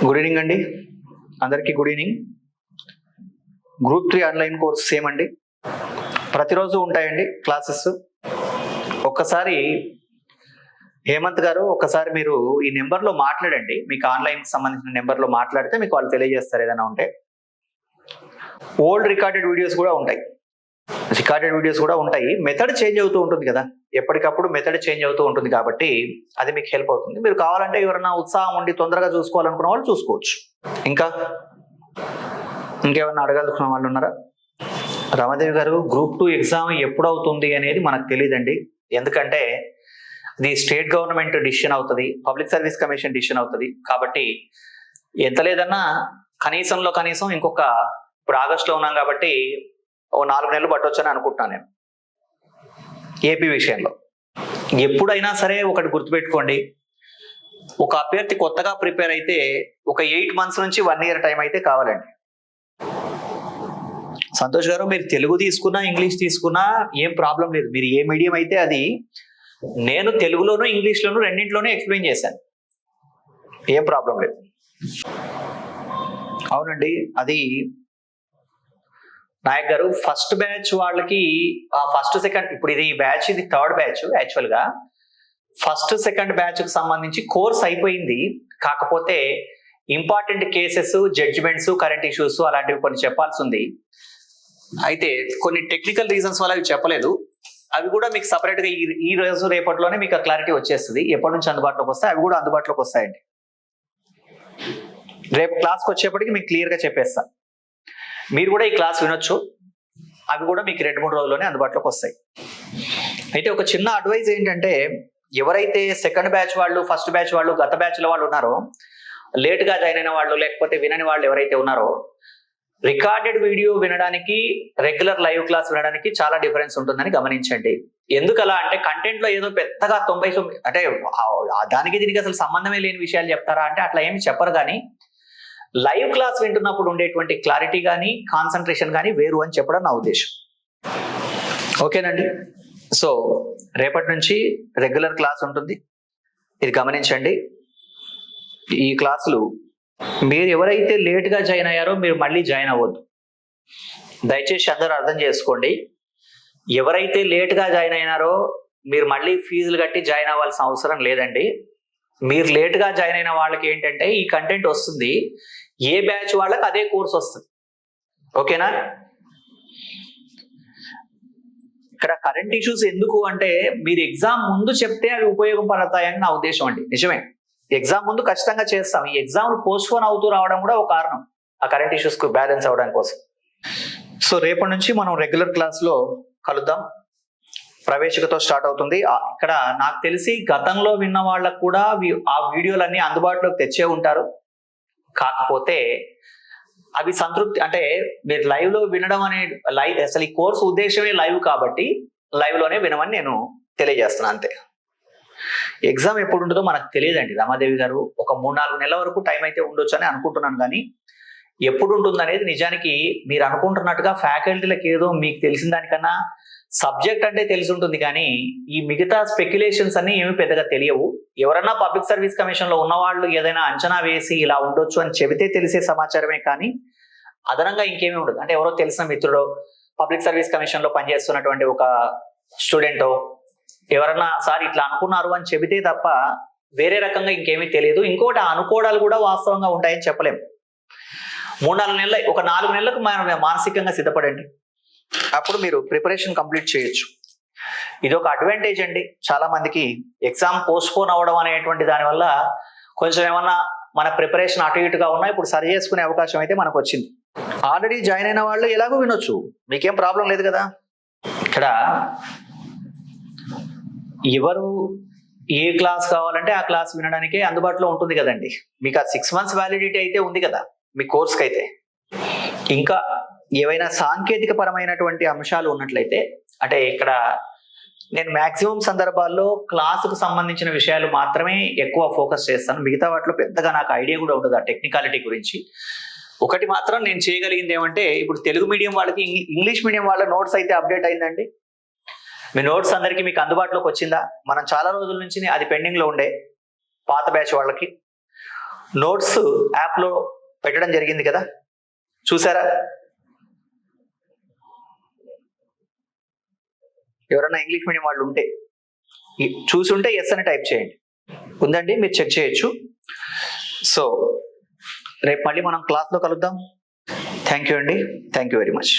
Good evening అండి, అందరికీ good evening. Group 3 online course same అండి, ప్రతిరోజు ఉంటాయండి క్లాసెస్. ఒక్కసారి హేమంత్ గారు, ఒక్కసారి మీరు ఈ నెంబర్లో మాట్లాడండి, మీకు ఆన్లైన్కి సంబంధించిన నెంబర్లో మాట్లాడితే మీకు వాళ్ళు తెలియజేస్తారు ఏదైనా ఉంటే. ఓల్డ్ రికార్డెడ్ వీడియోస్ కూడా ఉంటాయి, మెథడ్ చేంజ్ అవుతూ ఉంటుంది కదా, ఎప్పటికప్పుడు మెథడ్ చేంజ్ అవుతూ ఉంటుంది కాబట్టి అది మీకు హెల్ప్ అవుతుంది. మీరు కావాలంటే ఎవరైనా ఉత్సాహం ఉండి తొందరగా చూసుకోవాలనుకున్న వాళ్ళు చూసుకోవచ్చు. ఇంకేమన్నా అడగలుగుతున్న వాళ్ళు ఉన్నారా? రమాదేవి గారు, గ్రూప్ 2 ఎగ్జామ్ ఎప్పుడు అవుతుంది అనేది మనకు తెలియదండి. ఎందుకంటే ఇది స్టేట్ గవర్నమెంట్ డిసిషన్ అవుతుంది, పబ్లిక్ సర్వీస్ కమిషన్ డిసిషన్ అవుతుంది. కాబట్టి ఎంత లేదన్నా కనీసంలో కనీసం ఇంకొక, ఇప్పుడు ఆగస్టులో ఉన్నాం కాబట్టి ఓ 4 నెలలు పట్టొచ్చని అనుకుంటున్నాను నేను. ఏపీ విషయంలో ఎప్పుడైనా సరే ఒకటి గుర్తుపెట్టుకోండి, ఒక అభ్యర్థి కొత్తగా ప్రిపేర్ అయితే ఒక 8 months నుంచి 1 year టైం అయితే కావాలండి. సంతోష్ గారు, మీరు తెలుగు తీసుకున్నా ఇంగ్లీష్ తీసుకున్నా ఏం ప్రాబ్లం లేదు, మీరు ఏ మీడియం అయితే అది. నేను తెలుగులోనూ ఇంగ్లీష్లోనూ రెండింటిలోనూ ఎక్స్ప్లెయిన్ చేశాను, ఏం ప్రాబ్లం లేదు. అవునండి, అది నాయక్ గారు, ఫస్ట్ బ్యాచ్ వాళ్ళకి ఫస్ట్ సెకండ్, ఇప్పుడు ఇది బ్యాచ్, ఇది 3rd బ్యాచ్. యాక్చువల్గా ఫస్ట్ సెకండ్ బ్యాచ్ కి సంబంధించి కోర్స్ అయిపోయింది. కాకపోతే important cases, judgments, current issues అలాంటివి కొన్ని చెప్పాల్సి ఉంది. అయితే కొన్ని టెక్నికల్ రీజన్స్ వల్ల అవి చెప్పలేదు. అవి కూడా మీకు సపరేట్ గా ఈ రోజు రేపటిలోనే మీకు ఆ క్లారిటీ వచ్చేస్తుంది. ఎప్పటి నుంచి అందుబాటులోకి వస్తాయి అవి కూడా అందుబాటులోకి వస్తాయండి. రేపు క్లాస్కి వచ్చేప్పటికి మీకు క్లియర్ గా చెప్పేస్తా. మీరు కూడా ఈ క్లాస్ వినొచ్చు, అవి కూడా మీకు 2-3 రోజుల్లోనే అందుబాటులోకి వస్తాయి. అయితే ఒక చిన్న అడ్వైజ్ ఏంటంటే, ఎవరైతే సెకండ్ బ్యాచ్ వాళ్ళు, ఫస్ట్ బ్యాచ్ వాళ్ళు, గత బ్యాచ్ల వాళ్ళు ఉన్నారో, లేట్గా జాయిన్ అయిన వాళ్ళు, లేకపోతే వినని వాళ్ళు ఎవరైతే ఉన్నారో, రికార్డెడ్ వీడియో వినడానికి, రెగ్యులర్ లైవ్ క్లాస్ వినడానికి చాలా డిఫరెన్స్ ఉంటుందని గమనించండి. ఎందుకలా అంటే, కంటెంట్ లో ఏదో పెద్దగా 99 అంటే దానికి దీనికి అసలు సంబంధమే లేని విషయాలు చెప్తారా అంటే అట్లా ఏమి చెప్పరు. కానీ లైవ్ క్లాస్ వింటున్నప్పుడు ఉండేటువంటి క్లారిటీ కానీ, కాన్సన్ట్రేషన్ కానీ వేరు అని చెప్పడం నా ఉద్దేశం. ఓకేనండి. సో రేపటి నుంచి రెగ్యులర్ క్లాస్ ఉంటుంది, ఇది గమనించండి. ఈ క్లాసులు మీరు ఎవరైతే లేట్గా జాయిన్ అయ్యారో మీరు మళ్ళీ జాయిన్ అవ్వద్దు, దయచేసి అందరూ అర్థం చేసుకోండి. ఎవరైతే లేట్గా జాయిన్ అయినారో మీరు మళ్ళీ ఫీజులు కట్టి జాయిన్ అవ్వాల్సిన అవసరం లేదండి. మీరు లేట్గా జాయిన్ అయిన వాళ్ళకి ఏంటంటే ఈ కంటెంట్ వస్తుంది, ఏ బ్యాచ్ వాళ్ళకి అదే కోర్స్ వస్తుంది. ఓకేనా? ఇక్కడ కరెంట్ ఇష్యూస్ ఎందుకు అంటే, మీరు ఎగ్జామ్ ముందు చెప్తే అవి ఉపయోగపడతాయని నా ఉద్దేశం అండి. నిజమే, ఎగ్జామ్ ముందు ఖచ్చితంగా చేస్తాం. ఈ ఎగ్జామ్ పోస్ట్పోన్ అవుతూ రావడం కూడా ఒక కారణం, ఆ కరెంట్ ఇష్యూస్ కు బ్యాలెన్స్ అవడం కోసం. సో రేపటి నుంచి మనం రెగ్యులర్ క్లాస్ లో కలుద్దాం. ప్రవేశికతో స్టార్ట్ అవుతుంది. ఇక్కడ నాకు తెలిసి గతంలో విన్న వాళ్ళకు కూడా ఆ వీడియోలన్నీ అందుబాటులోకి తెచ్చే ఉంటారు. కాకపోతే అవి సంతృప్తి అంటే, మీరు లైవ్ లో వినడం అనే అసలు ఈ కోర్సు ఉద్దేశమే లైవ్ కాబట్టి లైవ్ లోనే వినమని నేను తెలియజేస్తున్నాను అంతే. ఎగ్జామ్ ఎప్పుడు ఉంటుందో మనకు తెలియదండి రమాదేవి గారు. ఒక 3-4 నెలల వరకు టైం అయితే ఉండొచ్చు అని అనుకుంటున్నాను. కానీ ఎప్పుడు ఉంటుంది అనేది నిజానికి మీరు అనుకుంటున్నట్టుగా ఫ్యాకల్టీలకు ఏదో మీకు తెలిసిన దానికన్నా సబ్జెక్ట్ అంటే తెలిసి ఉంటుంది, కానీ ఈ మిగతా స్పెక్యులేషన్స్ అన్ని ఏమి పెద్దగా తెలియవు. ఎవరన్నా పబ్లిక్ సర్వీస్ కమిషన్ లో ఉన్నవాళ్ళు ఏదైనా అంచనా వేసి ఇలా ఉండొచ్చు అని చెబితే తెలిసే సమాచారమే, కానీ అదనంగా ఇంకేమీ ఉండదు. అంటే ఎవరో తెలిసిన మిత్రుడో, పబ్లిక్ సర్వీస్ కమిషన్ లో పనిచేస్తున్నటువంటి ఒక స్టూడెంటో ఎవరన్నా సార్ ఇట్లా అనుకున్నారు అని చెబితే తప్ప వేరే రకంగా ఇంకేమీ తెలియదు. ఇంకోటి, ఆ అనుకోవడాలు కూడా వాస్తవంగా ఉంటాయని చెప్పలేము. 3-4 నెలలు, ఒక 4 నెలలకు మానసికంగా సిద్ధపడండి, అప్పుడు మీరు ప్రిపరేషన్ కంప్లీట్ చేయొచ్చు. ఇది ఒక అడ్వాంటేజ్ అండి చాలా మందికి. ఎగ్జామ్ పోస్ట్పోన్ అవ్వడం అనేటువంటి దానివల్ల కొంచెం ఏమన్నా మన ప్రిపరేషన్ అటు ఇటుగా ఉన్నా ఇప్పుడు సరి చేసుకునే అవకాశం అయితే మనకు వచ్చింది. ఆల్రెడీ జాయిన్ అయిన వాళ్ళు ఎలాగో వినొచ్చు, మీకేం ప్రాబ్లం లేదు కదా. ఇక్కడ ఎవరు ఏ క్లాస్ కావాలంటే ఆ క్లాస్ వినడానికే అందుబాటులో ఉంటుంది కదండి. మీకు ఆ 6 months వ్యాలిడిటీ అయితే ఉంది కదా మీ కోర్స్కి. అయితే ఇంకా ఏవైనా సాంకేతిక పరమైనటువంటి అంశాలు ఉన్నట్లయితే, అంటే ఇక్కడ నేను మాక్సిమం సందర్భాల్లో క్లాసుకు సంబంధించిన విషయాలు మాత్రమే ఎక్కువ ఫోకస్ చేస్తాను. మిగతా వాటిలో పెద్దగా నాకు ఐడియా కూడా ఉండదు ఆ టెక్నికాలిటీ గురించి. ఒకటి మాత్రం నేను చేయగలిగింది ఏమంటే, ఇప్పుడు తెలుగు మీడియం వాళ్ళకి ఇంగ్లీష్ మీడియం వాళ్ళ నోట్స్ అయితే అప్డేట్ అయిందండి. మీ నోట్స్ అందరికీ మీకు అందుబాటులోకి వచ్చిందా? మనం చాలా రోజుల నుంచి అది పెండింగ్ లో ఉండే పాత బ్యాచ్ వాళ్ళకి. నోట్స్ యాప్లో పెట్టడం జరిగింది కదా, చూసారా? ఎవరైనా ఇంగ్లీష్ మీడియం వాళ్ళు ఉంటే చూసుంటే ఎస్ అని టైప్ చేయండి. ఉందండి, మీరు చెక్ చేయొచ్చు. సో రేపు మళ్ళీ మనం క్లాస్లో కలుద్దాం. థ్యాంక్ యూ అండి, థ్యాంక్ యూ వెరీ మచ్.